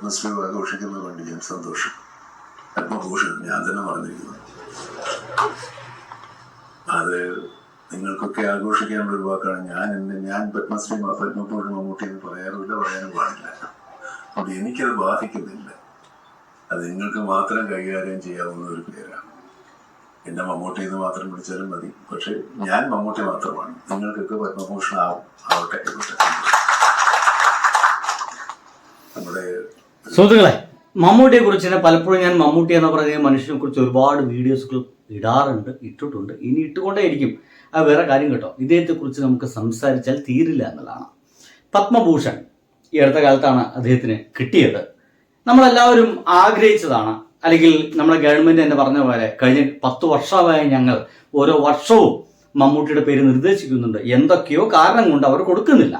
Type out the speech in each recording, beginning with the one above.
പത്മശ്രീ ആഘോഷിക്കുന്നത് കൊണ്ട് ഞാൻ സന്തോഷം. പത്മഭൂഷൺ ഞാൻ തന്നെ പറഞ്ഞിരിക്കുന്നു. അത് നിങ്ങൾക്കൊക്കെ ആഘോഷിക്കാനുള്ള ഒരു വാക്കാണ്. ഞാൻ പത്മശ്രീ പത്മഭൂഷൺ മമ്മൂട്ടി എന്ന് പറയാറില്ല, പറയാനും പാടില്ല. അതുകൊണ്ട് എനിക്കത് ബാധിക്കുന്നില്ല. അത് നിങ്ങൾക്ക് മാത്രം കൈകാര്യം ചെയ്യാവുന്ന ഒരു പേരാണ്. എന്നെ മമ്മൂട്ടി എന്ന് മാത്രം വിളിച്ചാലും മതി. പക്ഷെ ഞാൻ മമ്മൂട്ടി മാത്രമാണ്. നിങ്ങൾക്കൊക്കെ പത്മഭൂഷൺ ആവട്ടെ. നമ്മുടെ സുഹൃത്തുക്കളെ, മമ്മൂട്ടിയെ കുറിച്ച് തന്നെ പലപ്പോഴും ഞാൻ മമ്മൂട്ടി എന്ന പറയുന്ന മനുഷ്യനെ കുറിച്ച് ഒരുപാട് വീഡിയോസുകൾ ഇടാറുണ്ട്, ഇട്ടിട്ടുണ്ട്, ഇനി ഇട്ടുകൊണ്ടേയിരിക്കും. അത് വേറെ കാര്യം കേട്ടോ. ഇദ്ദേഹത്തെക്കുറിച്ച് നമുക്ക് സംസാരിച്ചാൽ തീരില്ല എന്നുള്ളതാണ്. പത്മഭൂഷൺ ഈ അടുത്ത കാലത്താണ് അദ്ദേഹത്തിന് കിട്ടിയത്. നമ്മളെല്ലാവരും ആഗ്രഹിച്ചതാണ്. അല്ലെങ്കിൽ നമ്മുടെ ഗവൺമെന്റ് തന്നെ പറഞ്ഞ പോലെ കഴിഞ്ഞ 10 വർഷമായി ഞങ്ങൾ ഓരോ വർഷവും മമ്മൂട്ടിയുടെ പേര് നിർദ്ദേശിക്കുന്നുണ്ട്. എന്തൊക്കെയോ കാരണം കൊണ്ട് അവർ കൊടുക്കുന്നില്ല.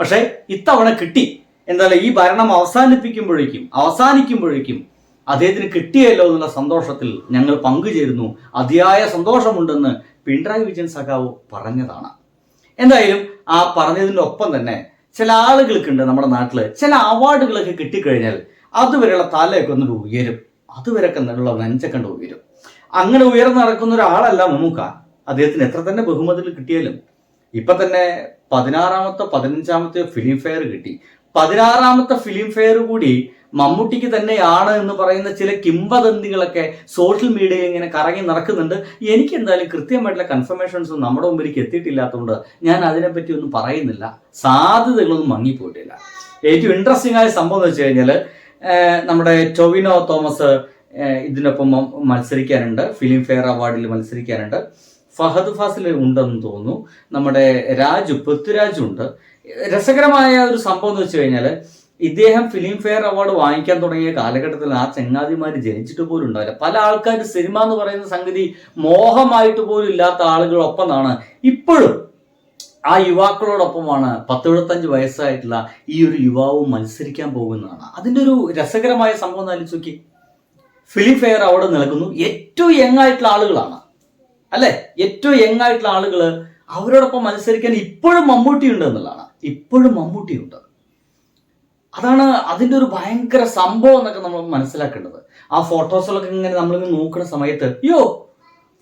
പക്ഷേ ഇത്തവണ കിട്ടി. എന്തായാലും ഈ ഭരണം അവസാനിക്കുമ്പോഴേക്കും അദ്ദേഹത്തിന് കിട്ടിയല്ലോ എന്നുള്ള സന്തോഷത്തിൽ ഞങ്ങൾ പങ്കുചേരുന്നു. അതിയായ സന്തോഷമുണ്ടെന്ന് പിണറായി വിജയൻ സഖാവ് പറഞ്ഞതാണ്. എന്തായാലും ആ പറഞ്ഞതിൻ്റെ ഒപ്പം തന്നെ ചില ആളുകൾക്കുണ്ട് നമ്മുടെ നാട്ടിൽ, ചില അവാർഡുകളൊക്കെ കിട്ടിക്കഴിഞ്ഞാൽ അതുവരെയുള്ള തലയൊക്കെ ഒന്നിട്ട് ഉയരും, അതുവരെയൊക്കെ ഉള്ള നെഞ്ചക്കണ്ട് ഉയരും. അങ്ങനെ ഉയർന്നു നടക്കുന്ന ഒരാളല്ല മമ്മൂക്ക. അദ്ദേഹത്തിന് എത്ര തന്നെ ബഹുമതികൾ കിട്ടിയാലും ഇപ്പൊ തന്നെ 16ാമത്തെ 15ാമത്തെ ഫിലിം ഫെയർ കിട്ടി. 16ാമത്തെ ഫിലിം ഫെയർ കൂടി മമ്മൂട്ടിക്ക് തന്നെയാണ് എന്ന് പറയുന്ന ചില കിംവദന്തികളൊക്കെ സോഷ്യൽ മീഡിയയിൽ ഇങ്ങനെ കറങ്ങി നടക്കുന്നുണ്ട്. എനിക്ക് എന്തായാലും കൃത്യമായിട്ടുള്ള കൺഫർമേഷൻസ് നമ്മുടെ മുമ്പിലേക്ക് എത്തിയിട്ടില്ലാത്തതുകൊണ്ട് ഞാൻ അതിനെപ്പറ്റി ഒന്നും പറയുന്നില്ല. സാധ്യതകളൊന്നും മങ്ങിപ്പോയിട്ടില്ല. ഏറ്റവും ഇൻട്രസ്റ്റിംഗ് ആയ സംഭവം എന്ന് വെച്ച് കഴിഞ്ഞാൽ നമ്മുടെ ടൊവിനോ തോമസ് ഇതിനൊപ്പം മത്സരിക്കാനുണ്ട്, ഫിലിം ഫെയർ അവാർഡിൽ മത്സരിക്കാനുണ്ട്. ഫഹദ് ഫാസിൽ ഉണ്ടെന്ന് തോന്നുന്നു. നമ്മുടെ പൃഥ്വിരാജുണ്ട്. രസകരമായ ഒരു സംഭവം എന്ന് വെച്ച് കഴിഞ്ഞാൽ ഇദ്ദേഹം ഫിലിം ഫെയർ അവാർഡ് വാങ്ങിക്കാൻ തുടങ്ങിയ കാലഘട്ടത്തിൽ ആ ചങ്ങാതിമാർ ജനിച്ചിട്ട് പോലും ഉണ്ടാവില്ല. പല ആൾക്കാർ സിനിമ എന്ന് പറയുന്ന സംഗതി മോഹമായിട്ട് പോലും ഇല്ലാത്ത ആളുകളൊപ്പമാണ് ഇപ്പോഴും ആ യുവാക്കളോടൊപ്പമാണ് 10-75 വയസ്സായിട്ടുള്ള ഈ ഒരു യുവാവും മത്സരിക്കാൻ പോകുന്നതാണ്. അതിൻ്റെ ഒരു രസകരമായ സംഭവം ആലോചിച്ച് നോക്കി. ഫിലിം ഫെയർ അവാർഡ് നൽകുന്നു ഏറ്റവും യങ് ആയിട്ടുള്ള ആളുകളാണ്, അല്ലെ? ഏറ്റവും യങ് ആയിട്ടുള്ള ആളുകൾ അവരോടൊപ്പം മത്സരിക്കാൻ ഇപ്പോഴും മമ്മൂട്ടിയുണ്ട് എന്നുള്ളതാണ്. ഇപ്പോഴും മമ്മൂട്ടിയുണ്ട്. അതാണ് അതിൻ്റെ ഒരു ഭയങ്കര സംഭവം എന്നൊക്കെ നമ്മൾ മനസ്സിലാക്കേണ്ടത്. ആ ഫോട്ടോസുകളൊക്കെ ഇങ്ങനെ നമ്മളിങ്ങനെ നോക്കുന്ന സമയത്ത്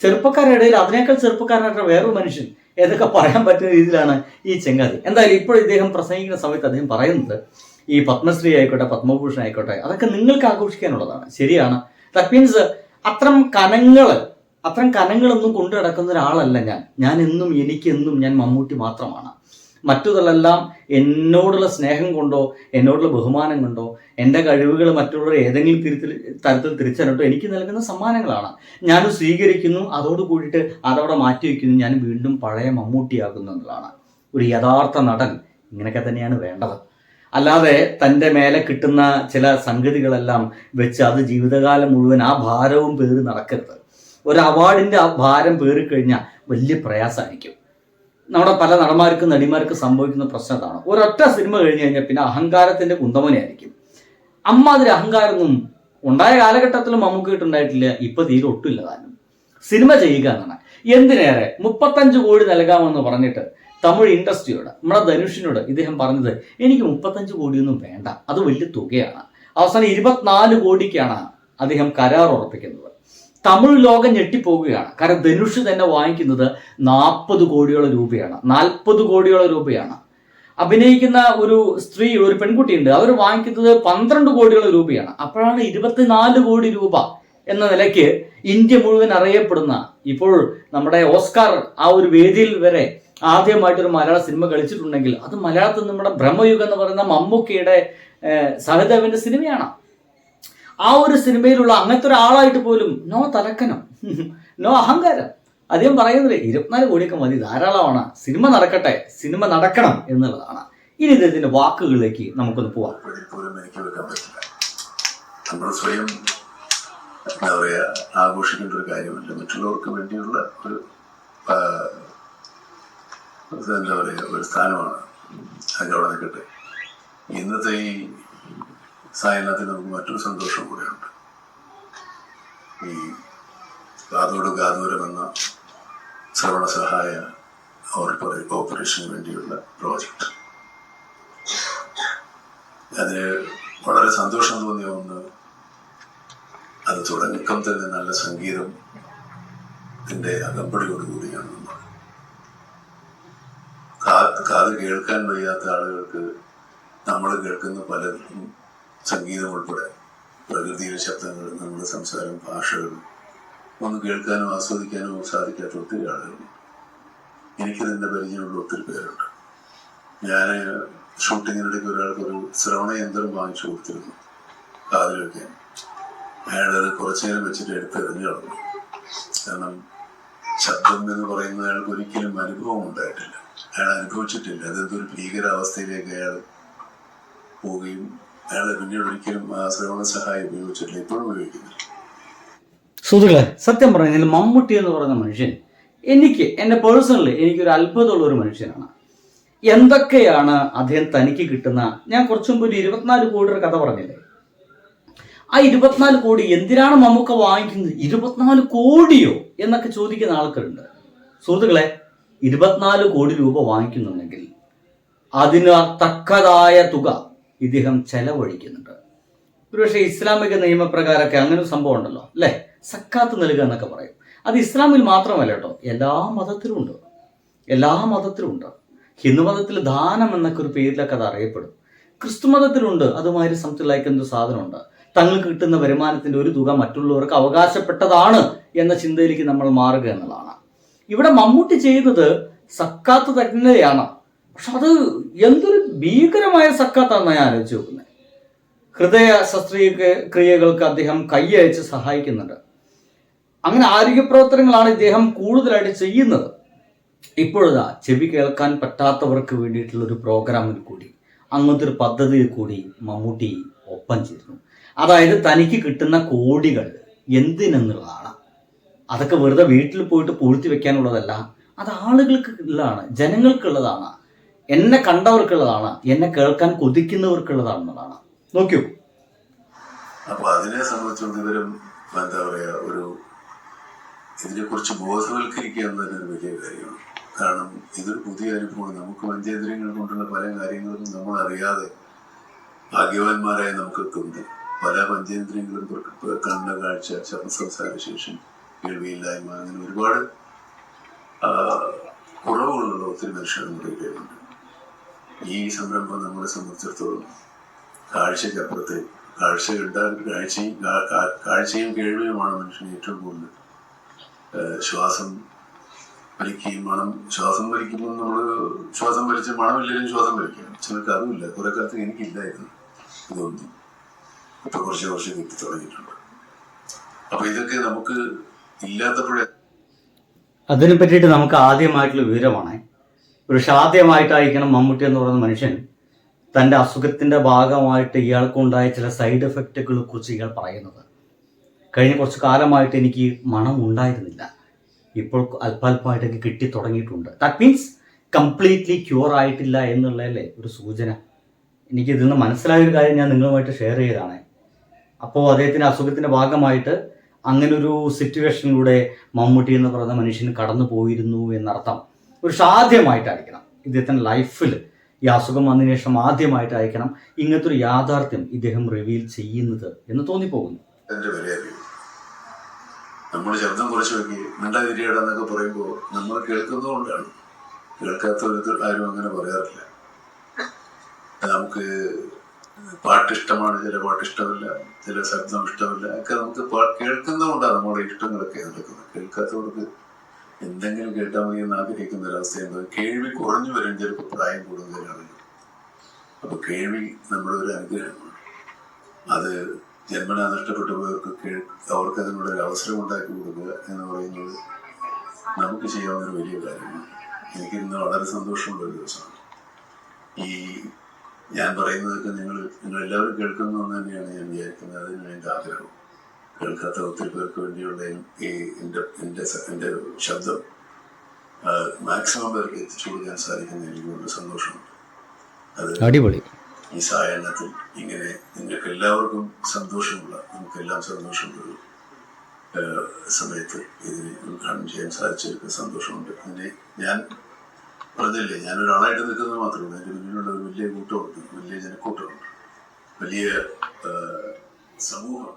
ചെറുപ്പക്കാരുടെ ഇടയിൽ അതിനേക്കാൾ ചെറുപ്പക്കാരനായിട്ട് വേറൊരു മനുഷ്യൻ ഏതൊക്കെ പറയാൻ പറ്റുന്ന രീതിയിലാണ് ഈ ചെങ്ങാതി. എന്തായാലും ഇപ്പോൾ ഇദ്ദേഹം പ്രസംഗിക്കുന്ന സമയത്ത് അദ്ദേഹം പറയുന്നത് ഈ പത്മശ്രീ ആയിക്കോട്ടെ പത്മഭൂഷൺ ആയിക്കോട്ടെ അതൊക്കെ നിങ്ങൾക്ക് ആഘോഷിക്കാനുള്ളതാണ്. ശരിയാണ്. ദാറ്റ് മീൻസ് അത്തരം കനങ്ങളൊന്നും കൊണ്ടു നടക്കുന്ന ഒരാളല്ല ഞാൻ എന്നും എനിക്കെന്നും ഞാൻ മമ്മൂട്ടി മാത്രമാണ്. മറ്റതെല്ലാം എന്നോടുള്ള സ്നേഹം കൊണ്ടോ എന്നോടുള്ള ബഹുമാനം കൊണ്ടോ എൻ്റെ കഴിവുകൾ മറ്റുള്ളവർ ഏതെങ്കിലും തരത്തിൽ തിരിച്ചറിഞ്ഞിട്ടോ എനിക്ക് നൽകുന്ന സമ്മാനങ്ങളാണ്. ഞാൻ സ്വീകരിക്കുന്നു, അതോട് കൂടിയിട്ട് അതവിടെ മാറ്റി വയ്ക്കുന്നു, ഞാൻ വീണ്ടും പഴയ മമ്മൂട്ടിയാകുന്നു എന്നുള്ളതാണ്. ഒരു യഥാർത്ഥ നടൻ ഇങ്ങനെയൊക്കെ തന്നെയാണ് വേണ്ടത്. അല്ലാതെ തൻ്റെ മേലെ കിട്ടുന്ന ചില സംഗതികളെല്ലാം വെച്ച് അത് ജീവിതകാലം മുഴുവൻ ആ ഭാരവും പേറി നടക്കരുത്. ഒരു അവാർഡിൻ്റെ ആ ഭാരം പേറിക്കഴിഞ്ഞാൽ വലിയ പ്രയാസമായിരിക്കും. നമ്മുടെ പല നടന്മാർക്കും നടിമാർക്കും സംഭവിക്കുന്ന പ്രശ്നം അതാണ്. ഒരൊറ്റ സിനിമ കഴിഞ്ഞ് കഴിഞ്ഞാൽ പിന്നെ അഹങ്കാരത്തിന്റെ കുന്തമനയായിരിക്കും. അമ്മാതിരി അഹങ്കാരമൊന്നും ഉണ്ടായ കാലഘട്ടത്തിലും മമ്മൂക്കിട്ടുണ്ടായിട്ടില്ല. ഇപ്പൊ തീരെ ഒട്ടുമില്ല. താനും സിനിമ ചെയ്യുക എന്നാണ്. എന്തിനേറെ 35 കോടി നൽകാമെന്ന് പറഞ്ഞിട്ട് തമിഴ് ഇൻഡസ്ട്രിയോട്, നമ്മുടെ ധനുഷിനോട് ഇദ്ദേഹം പറഞ്ഞത് എനിക്ക് 35 കോടിയൊന്നും വേണ്ട, അത് വലിയ തുകയാണ്. അവസാനം 24 കോടിക്കാണ് അദ്ദേഹം കരാർ ഉറപ്പിക്കുന്നത്. തമിഴ് ലോകം ഞെട്ടിപ്പോവുകയാണ്. കാരണം ധനുഷ് തന്നെ വാങ്ങിക്കുന്നത് 40 കോടിയോളം രൂപയാണ്, 40 കോടിയോളം രൂപയാണ്. അഭിനയിക്കുന്ന ഒരു സ്ത്രീ, ഒരു പെൺകുട്ടിയുണ്ട്, അവർ വാങ്ങിക്കുന്നത് 12 കോടിയോളം രൂപയാണ്. അപ്പോഴാണ് 24 കോടി രൂപ എന്ന നിലയ്ക്ക് ഇന്ത്യ മുഴുവൻ അറിയപ്പെടുന്ന, ഇപ്പോൾ നമ്മുടെ ഓസ്കാർ ആ ഒരു വേദിയിൽ വരെ ആദ്യമായിട്ടൊരു മലയാള സിനിമ കളിച്ചിട്ടുണ്ടെങ്കിൽ അത് മലയാളത്തിൽ നമ്മുടെ ബ്രഹ്മയുഗം എന്ന് പറയുന്ന മമ്മൂക്കയുടെ സഹദേവന്റെ സിനിമയാണ്. ആ ഒരു സിനിമയിലുള്ള അങ്ങനത്തെ ഒരാളായിട്ട് പോലും നോ തലക്കനം, നോ അഹങ്കാരം. അദ്ദേഹം പറയുന്നത് 24 കോടിയൊക്കെ മതി, ധാരാളമാണ്, സിനിമ നടക്കട്ടെ, സിനിമ നടക്കണം എന്നുള്ളതാണ്. ഇനി ഇദ്ദേഹത്തിന്റെ വാക്കുകളിലേക്ക് നമുക്കൊന്ന് പോവാം. നമ്മൾ സ്വയം എന്താ പറയുക ആഘോഷിക്കേണ്ട ഒരു കാര്യമല്ല, മറ്റുള്ളവർക്ക് വേണ്ടിയുള്ള ഒരു എന്താ പറയുക ഒരു സ്ഥാനമാണ്. അതവിടെ നിൽക്കട്ടെ. ഇന്നത്തെ ഈ സായനത്തിൽ നമുക്ക് മറ്റൊരു സന്തോഷം കൂടെയുണ്ട്. ഈ കാതോട് കാതൂരം എന്ന ശ്രവണ സഹായ ഓപ്പറേഷന് വേണ്ടിയുള്ള പ്രോജക്റ്റ്, അതിന് വളരെ സന്തോഷം തോന്നിയ ഒന്ന്, അത് തുടക്കം തന്നെ നല്ല സംഗീതത്തിന്റെ അകമ്പടിയോടുകൂടിയാണ് നമ്മൾ. കാത് കേൾക്കാൻ വയ്യാത്ത ആളുകൾക്ക് നമ്മൾ കേൾക്കുന്ന പലർക്കും സംഗീതം ഉൾപ്പെടെ പ്രകൃതിയിലെ ശബ്ദങ്ങൾ, നമ്മുടെ സംസാരം, ഭാഷകൾ ഒന്ന് കേൾക്കാനോ ആസ്വദിക്കാനോ സാധിക്കാത്ത ഒത്തിരി ആളുകളുണ്ട്. എനിക്കിതിൻ്റെ പരിചയമുള്ള ഒത്തിരി പേരുണ്ട്. ഞാൻ ഷൂട്ടിങ്ങിനിടയ്ക്ക് ഒരാൾക്കൊരു ശ്രവണ യന്ത്രം വാങ്ങിച്ചു കൊടുത്തിരുന്നു കാതിൽ വയ്ക്കാൻ. അയാളത് കുറച്ചു നേരം വെച്ചിട്ട് എടുത്തെറിഞ്ഞു കളഞ്ഞു. കാരണം ശബ്ദം എന്ന് പറയുന്നത് അയാൾക്ക് ഒരിക്കലും അനുഭവം ഉണ്ടായിട്ടില്ല, അയാൾ അനുഭവിച്ചിട്ടില്ല. അതെന്തൊരു ഭീകരാവസ്ഥയിലേക്ക് അയാൾ പോവുകയും അയാൾ പിന്നീട് ഒരിക്കലും ആ ശ്രവണ സഹായം ഉപയോഗിച്ചിട്ടില്ല, ഇപ്പോഴും ഉപയോഗിക്കുന്നില്ല. സുഹൃത്തുക്കളെ, സത്യം പറഞ്ഞാൽ മമ്മൂട്ടി എന്ന് പറയുന്ന മനുഷ്യൻ എൻ്റെ പേഴ്സണലി എനിക്കൊരു അത്ഭുതമുള്ള ഒരു മനുഷ്യനാണ്. എന്തൊക്കെയാണ് അദ്ദേഹം തനിക്ക് കിട്ടുന്ന, ഞാൻ കുറച്ചു മുമ്പ് ഒരു 24 കോടിയുടെ കഥ പറഞ്ഞില്ലേ, ആ 24 കോടി എന്തിനാണ് മമ്മൂക്ക വാങ്ങിക്കുന്നത്? 24 കോടിയോ എന്നൊക്കെ ചോദിക്കുന്ന ആൾക്കാരുണ്ട്. സുഹൃത്തുക്കളെ, 24 കോടി രൂപ വാങ്ങിക്കുന്നുണ്ടെങ്കിൽ അതിന് തക്കതായ തുക ഇദ്ദേഹം ചെലവഴിക്കുന്നുണ്ട്. ഒരുപക്ഷെ ഇസ്ലാമിക നിയമപ്രകാരമൊക്കെ അങ്ങനെ ഒരു സംഭവം ഉണ്ടല്ലോ അല്ലേ, സക്കാത്ത് നൽകുക എന്നൊക്കെ പറയും. അത് ഇസ്ലാമിൽ മാത്രമല്ല കേട്ടോ, എല്ലാ മതത്തിലും ഉണ്ട്. ഹിന്ദു മതത്തിൽ ദാനം എന്നൊക്കെ ഒരു പേരിലൊക്കെ അത് അറിയപ്പെടും. ക്രിസ്തു മതത്തിലുണ്ട് അതുമാതിരി സംതിങ് ലൈക്ക് എന്തൊരു സാധനമുണ്ട്. തങ്ങൾക്ക് കിട്ടുന്ന വരുമാനത്തിന്റെ ഒരു തുക മറ്റുള്ളവർക്ക് അവകാശപ്പെട്ടതാണ് എന്ന ചിന്തയിലേക്ക് നമ്മൾ മാറുക എന്നുള്ളതാണ്. ഇവിടെ മമ്മൂട്ടി ചെയ്തത് സക്കാത്ത് തന്നെയാണ്. പക്ഷെ അത് എന്തൊരു ഭീകരമായ സക്കാത്താണെന്ന് ഞാൻ ആലോചിച്ച് നോക്കുന്നത്. ഹൃദയ ശസ്ത്രക്രിയകൾക്ക് അദ്ദേഹം കൈയയച്ച് സഹായിക്കുന്നുണ്ട്. അങ്ങനെ ആരോഗ്യ പ്രവർത്തനങ്ങളാണ് ഇദ്ദേഹം കൂടുതലായിട്ട് ചെയ്യുന്നത്. ഇപ്പോഴാ ചെവി കേൾക്കാൻ പറ്റാത്തവർക്ക് വേണ്ടിയിട്ടുള്ള ഒരു പ്രോഗ്രാമിൽ കൂടി, അങ്ങനത്തെ ഒരു പദ്ധതിയിൽ കൂടി മമ്മൂട്ടി ഒപ്പം ചേരുന്നു. അതായത് തനിക്ക് കിട്ടുന്ന കോടികൾ എന്തിനെന്നുള്ളതാണ്. അതൊക്കെ വെറുതെ വീട്ടിൽ പോയിട്ട് പൂഴ്ത്തി വെക്കാനുള്ളതല്ല, അത് ആളുകൾക്ക് ഉള്ളതാണ്, ജനങ്ങൾക്കുള്ളതാണ്, എന്നെ കണ്ടവർക്കുള്ളതാണ്, എന്നെ കേൾക്കാൻ കൊതിക്കുന്നവർക്കുള്ളതാണെന്നുള്ളതാണ്. നോക്കൂ. അപ്പൊ അതിനെ സംബന്ധിച്ചിടത്തോളം എന്താ പറയാ, ഇതിനെക്കുറിച്ച് ബോധവൽക്കരിക്കുക എന്നതിന് വലിയ കാര്യമാണ്. കാരണം ഇതൊരു പുതിയ അനുഭവമാണ്. നമുക്ക് പഞ്ചേന്ദ്രിയങ്ങൾ കൊണ്ടുള്ള പല കാര്യങ്ങളും നമ്മൾ അറിയാതെ ഭാഗ്യവാന്മാരായി നമുക്ക് തോന്നി. പല പഞ്ചേന്ദ്രിയങ്ങളും, കണ്ണ്, കാഴ്ച, സംസാരശേഷി, കേൾവിയില്ലായ്മ, അങ്ങനെ ഒരുപാട് കുറവുകളുള്ള ഒത്തിരി മനുഷ്യർ നമ്മുടെ ഇടയിലുണ്ട്. ഈ സംരംഭം നമ്മളെ സംബന്ധിച്ചിടത്തോളം കാഴ്ചയ്ക്കപ്പുറത്തെ, കാഴ്ചയും കേൾവിയുമാണ് മനുഷ്യന് ഏറ്റവും കൂടുതൽ. ശ്വാസം വലിക്കുമ്പോൾ നമ്മൾ ശ്വാസം വലിച്ച് മണമില്ലെങ്കിലും ശ്വാസം വലിക്കണം. ചിലർക്ക് അതുമില്ല. കുറെ കാലത്ത് എനിക്കില്ലായിരുന്നു ഇതൊന്നും. ഇപ്പൊ കുറച്ച് കിട്ടി തുടങ്ങിയിട്ടുണ്ട്. അപ്പൊ ഇതൊക്കെ നമുക്ക് ഇല്ലാത്തപ്പോഴേ അതിനെ പറ്റിയിട്ട് നമുക്ക് ആദ്യമായിട്ടുള്ള വിവരമാണ്. ആദ്യമായിട്ടായിരിക്കണം മമ്മൂട്ടി എന്ന് പറയുന്ന മനുഷ്യൻ തൻ്റെ അസുഖത്തിൻ്റെ ഭാഗമായിട്ട് ഇയാൾക്കുണ്ടായ ചില സൈഡ് എഫക്റ്റുകളെ കുറിച്ച് ഇയാൾ പറയുന്നത്. കഴിഞ്ഞ കുറച്ച് കാലമായിട്ട് എനിക്ക് മണം ഉണ്ടായിരുന്നില്ല, ഇപ്പോൾ അല്പാൽപമായിട്ടൊക്കെ കിട്ടി തുടങ്ങിയിട്ടുണ്ട്. ദാറ്റ് മീൻസ് കംപ്ലീറ്റ്ലി ക്യൂർ ആയിട്ടില്ല എന്നുള്ളതല്ലേ ഒരു സൂചന. എനിക്ക് ഇതിൽ നിന്ന് മനസ്സിലായൊരു കാര്യം ഞാൻ നിങ്ങളുമായിട്ട് ഷെയർ ചെയ്തതാണ്. അപ്പോൾ അദ്ദേഹത്തിൻ്റെ അസുഖത്തിൻ്റെ ഭാഗമായിട്ട് അങ്ങനൊരു സിറ്റുവേഷനിലൂടെ മമ്മൂട്ടി എന്ന് പറയുന്ന മനുഷ്യന് കടന്നു പോയിരുന്നു എന്നർത്ഥം. ആദ്യമായിട്ടായിരിക്കണം ഇദ്ദേഹത്തിൻ്റെ ലൈഫിൽ ഈ അസുഖം വന്നതിന് ശേഷം ആദ്യമായിട്ടായിരിക്കണം ഇങ്ങനത്തെ ഒരു യാഥാർത്ഥ്യം ഇദ്ദേഹം റിവീൽ ചെയ്യുന്നത് എന്ന് തോന്നിപ്പോകുന്നു. നമ്മൾ ശബ്ദം കുറച്ച് നോക്കി മിണ്ടാതിരിയടാന്നൊക്കെ പറയുമ്പോൾ നമ്മൾ കേൾക്കുന്നതുകൊണ്ടാണ്. കേൾക്കാത്തവർക്ക് ആരും അങ്ങനെ പറയാറില്ല. നമുക്ക് പാട്ടിഷ്ടമാണ്, ചില പാട്ടിഷ്ടമില്ല, ചില ശബ്ദം ഇഷ്ടമില്ല, ഒക്കെ നമുക്ക് കേൾക്കുന്നതുകൊണ്ടാണ് നമ്മുടെ ഇഷ്ടങ്ങളൊക്കെ നടക്കുന്നത്. കേൾക്കാത്തവർക്ക് എന്തെങ്കിലും കേട്ടാൽ മതി എന്ന് ആഗ്രഹിക്കുന്ന ഒരവസ്ഥയുണ്ട്. കേൾവി കുറഞ്ഞു വരും ചിലപ്പോൾ പ്രായം കൂടുതലാണെങ്കിൽ. അപ്പൊ കേൾവി നമ്മുടെ ഒരു അനുഗ്രഹമാണ്. അത് ജന്മനാ നഷ്ടപ്പെട്ടു പോയവർക്ക് അവർക്ക് അതിനുള്ള ഒരു അവസരം ഉണ്ടാക്കി കൊടുക്കുക എന്ന് പറയുന്നത് നമുക്ക് ചെയ്യാവുന്നൊരു വലിയ കാര്യമാണ്. എനിക്കിന്ന് വളരെ സന്തോഷമുള്ള ഒരു ദിവസമാണ്. ഞാൻ പറയുന്നതൊക്കെ നിങ്ങളെല്ലാവരും കേൾക്കുന്നു എന്ന് തന്നെയാണ് ഞാൻ വിചാരിക്കുന്നത്. അതിന് എൻ്റെ ആഗ്രഹം. കേൾക്കാത്ത ഒത്തിരി പേർക്ക് വേണ്ടിയുള്ള എൻ്റെ ശബ്ദം മാക്സിമം പേർക്ക് എത്തിച്ചു കൊടുക്കാൻ സാധിക്കുന്ന എനിക്ക് വളരെ സന്തോഷമുണ്ട്. അത് അടിപൊളി. ഈ സായാഹ്നത്തിൽ ഇങ്ങനെ നിങ്ങൾക്ക് എല്ലാവർക്കും സന്തോഷമുള്ള, നമുക്കെല്ലാം സന്തോഷമുള്ളൊരു സമയത്ത് ഇതിനെ ഉദ്ഘാടനം ചെയ്യാൻ സാധിച്ചവർക്ക് സന്തോഷമുണ്ട്. ഇതിനെ ഞാൻ പറഞ്ഞില്ലേ, ഞാനൊരാളായിട്ട് നിൽക്കുന്നത് മാത്രമല്ല, എൻ്റെ മുന്നിലുള്ള ഒരു വലിയ കൂട്ടമുണ്ട്, വലിയ ജനക്കൂട്ടമുണ്ട്. വലിയ സമൂഹം.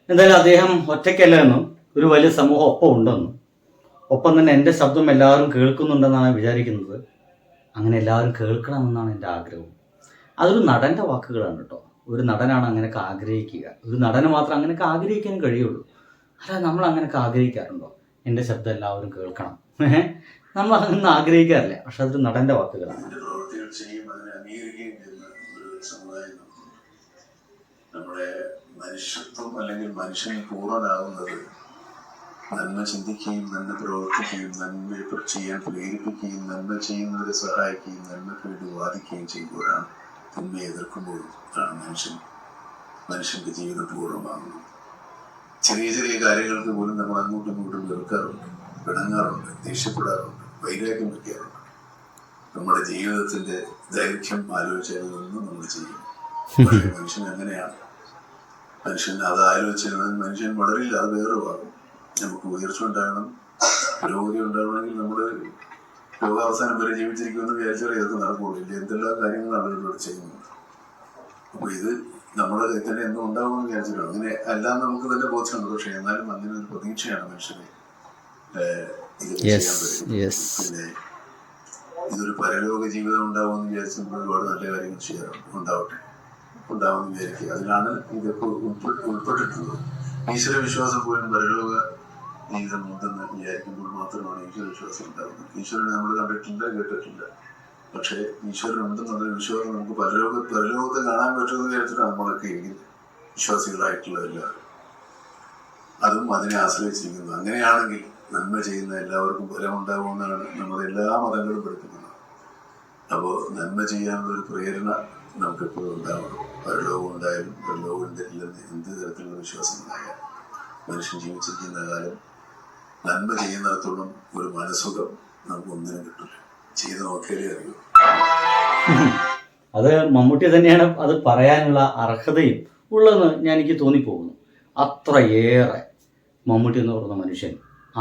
എന്തായാലും അദ്ദേഹം ഒറ്റയ്ക്കല്ല എന്നും ഒരു വലിയ സമൂഹം ഒപ്പം ഉണ്ടെന്നും ഒപ്പം തന്നെ എൻ്റെ ശബ്ദം എല്ലാവരും കേൾക്കുന്നുണ്ടെന്നാണ് വിചാരിക്കുന്നത്. അങ്ങനെ എല്ലാവരും കേൾക്കണമെന്നാണ് എൻ്റെ ആഗ്രഹം. അതൊരു നടൻ്റെ വാക്കുകളാണ് കേട്ടോ. ഒരു നടനാണ് അങ്ങനെയൊക്കെ ആഗ്രഹിക്കുക. ഒരു നടന് മാത്രം അങ്ങനെയൊക്കെ ആഗ്രഹിക്കാനും കഴിയുള്ളൂ. അല്ല, നമ്മൾ അങ്ങനെയൊക്കെ ആഗ്രഹിക്കാറുണ്ടോ? എൻ്റെ ശബ്ദം എല്ലാവരും കേൾക്കണം. നമ്മൾ അങ്ങനെ ആഗ്രഹിക്കാറില്ല. പക്ഷെ അതൊരു നടൻ്റെ വാക്കുകളാണ്. പ്രവൃത്തികൾ ചെയ്യും, അതിനെ അംഗീകരിക്കുകയും ചെയ്യുന്ന ഒരു സമുദായം. നമ്മുടെ മനുഷ്യത്വം അല്ലെങ്കിൽ മനുഷ്യൻ പൂർണ്ണനാകുന്നത് നന്മ ചിന്തിക്കുകയും നന്മ പ്രവർത്തിക്കുകയും നന്മ ചെയ്യാൻ പ്രേരിപ്പിക്കുകയും നന്മ ചെയ്യുന്നവരെ സഹായിക്കുകയും നന്മയ്ക്ക് വേണ്ടി വാദിക്കുകയും ചെയ്യുമ്പോഴാണ്. തിന്മയെ എതിർക്കുമ്പോഴും ആണ് മനുഷ്യന്റെ ജീവിതം പൂർണ്ണമാകുന്നത്. ചെറിയ ചെറിയ കാര്യങ്ങൾക്ക് പോലും നമ്മൾ അങ്ങോട്ടും ഇങ്ങോട്ടും വെറുക്കാറുണ്ട്, പിണങ്ങാറുണ്ട്, ദേഷ്യപ്പെടാറുണ്ട്, വൈരാഗ്യം വയ്ക്കാറുണ്ട്. നമ്മുടെ ജീവിതത്തിന്റെ ദൈർഘ്യം ആലോചിച്ചതൊന്നും നമ്മൾ ചെയ്യും. മനുഷ്യൻ അങ്ങനെയാണ്. മനുഷ്യൻ അത് ആലോചിച്ചിരുന്നാൽ മനുഷ്യൻ വളരില്ല, അത് വേറെ ആകും. നമുക്ക് ഉയർച്ച ഉണ്ടാകണം, പുരോഗതി ഉണ്ടാകണമെങ്കിൽ നമ്മൾ ലോകാവസാനം വരെ ജീവിച്ചിരിക്കുമെന്ന് വിചാരിച്ചാൽ ഇതൊക്കെ നടക്കുള്ളൂ. ഇല്ല, എന്തെല്ലാം കാര്യങ്ങളാണ് ആളുകളോട് ചെയ്യുന്നത്. അപ്പൊ ഇത് നമ്മുടെ കയ്യിൽ തന്നെ എന്നും ഉണ്ടാകുമെന്ന് വിചാരിച്ചിട്ടാണ്. അങ്ങനെ എല്ലാം നമുക്ക് തന്നെ ബോധ്യമുണ്ട്. പക്ഷെ എന്നാലും അങ്ങനെ ഒരു പ്രതീക്ഷയാണ് മനുഷ്യനെ ഇത് ചെയ്യാൻ പറ്റും. പിന്നെ ഇതൊരു പരലോക ജീവിതം ഉണ്ടാവുമെന്ന് വിചാരിച്ച് നമ്മൾ ഒരുപാട് നല്ല കാര്യങ്ങൾ ചെയ്യാറുണ്ട്. ഉണ്ടാവുമെന്ന് വിചാരിക്കുക. അതിലാണ് ഇതൊക്കെ ഉൾപ്പെട്ടിട്ടുള്ളത്. ഈശ്വര വിശ്വാസം പോലും പരലോക ജീവിതം ഉണ്ടെന്ന് വിചാരിക്കുമ്പോൾ മാത്രമാണ് ഈശ്വര വിശ്വാസം ഉണ്ടാകുന്നത്. ഈശ്വരനെ നമ്മൾ കണ്ടിട്ടില്ല, കേട്ടിട്ടില്ല. പക്ഷേ ഈശ്വരൻ ഉണ്ടെന്നുള്ളൊരു വിശ്വാസം നമുക്ക് പരലോകത്തെ കാണാൻ പറ്റുമെന്ന് വിചാരിച്ചിട്ടാണ് നമ്മളൊക്കെ ഇരിക്കുന്നത്, വിശ്വാസികളായിട്ടുള്ള എല്ലാവരും. അതും അതിനെ ആശ്രയിച്ചിരിക്കുന്നു. അങ്ങനെയാണെങ്കിൽ നന്മ ചെയ്യുന്ന എല്ലാവർക്കും ഫലമുണ്ടാകുമെന്നാണ് നമ്മുടെ എല്ലാ മതങ്ങളും പഠിപ്പിക്കുന്നത്. അപ്പോൾ നന്മ ചെയ്യാനുള്ള ഒരു പ്രേരണ നമുക്കെപ്പോഴും ഉണ്ടാവണം. പരലോകം ഉണ്ടായാലും പരലോകം ഇല്ലെന്ന് എന്ത് തരത്തിലുള്ള വിശ്വാസം ഉണ്ടായാലും മനുഷ്യൻ ജീവിച്ചിരിക്കുന്ന കാലം നന്മ ചെയ്യുന്നിടത്തോളം ഒരു മനസ്സുഖം നമുക്ക് ഒന്നിനും കിട്ടില്ല. ചെയ്ത് നോക്കിയാലേ അറിയൂ. അത് മമ്മൂട്ടി തന്നെയാണ് അത് പറയാനുള്ള അർഹതയും ഉള്ളതെന്ന് എനിക്ക് തോന്നിപ്പോകുന്നു. അത്രയേറെ മമ്മൂട്ടി എന്ന് പറയുന്ന മനുഷ്യൻ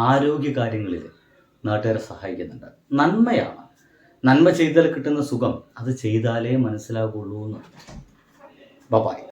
ആരോഗ്യ കാര്യങ്ങളിൽ നാട്ടുകാരെ സഹായിക്കുന്നുണ്ട്. നന്മയാണ്. നന്മ ചെയ്താൽ കിട്ടുന്ന സുഖം അത് ചെയ്താലേ മനസ്സിലാകുള്ളൂ എന്ന്. ബൈ.